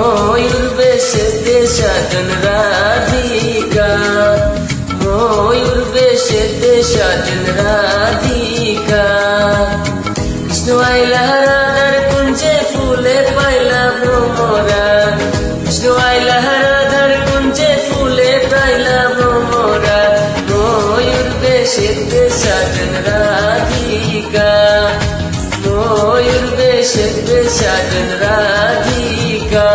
ময়ূর বেশে সাজন রাধিকা, ময়ূর বেশে সাজন রাধিকা। কৃষ্ণ আইলা রাধার কুঞ্জে ফুলে পাইলা ভ্রমরা, কৃষ্ণ আইলা রাধার কুঞ্জে ফুলে পাইলা ভ্রমরা। ময়ূর বেশে সাজন রাধিকা, ময়ূর বেশে সাজন রাধিকা।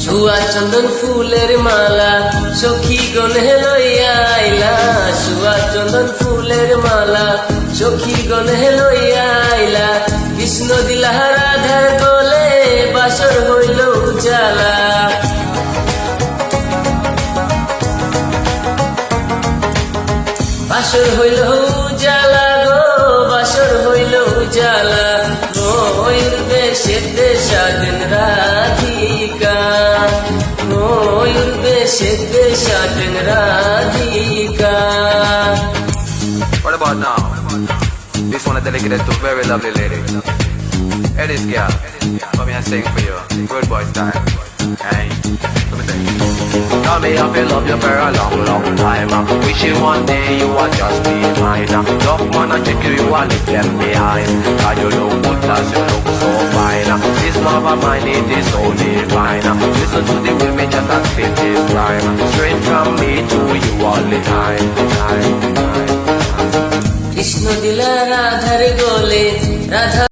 সুয়া চন্দন ফুলের মালা সখী গণে লইয়া আইলা, সুয়া চন্দন ফুলের মালা সখী গণে লইয়া আইলা। কৃষ্ণ দিলা রাধার গলে বাসর হইল উজালা, বাসর হইল উজালা গো, বাসর হইল উজালা। ময়ূর বেশে সাজন রাধিকা, ময়ূর বেশে সাজন Radhika. What about now? This one is dedicated to a very lovely lady. Hey, this girl, come here and sing for you. Good boy style. Hey, let me sing. Tell me if you love you for a long, long time. Wishing one day you would just be mine. Love man and check you, you are left them behind. Cause you look good, cause you look so fine. This love of mine, it is so divine. Listen to the women just as fit this rhyme. Straight from me to you all the time. Krishna দিলা রাধার গলে রাধা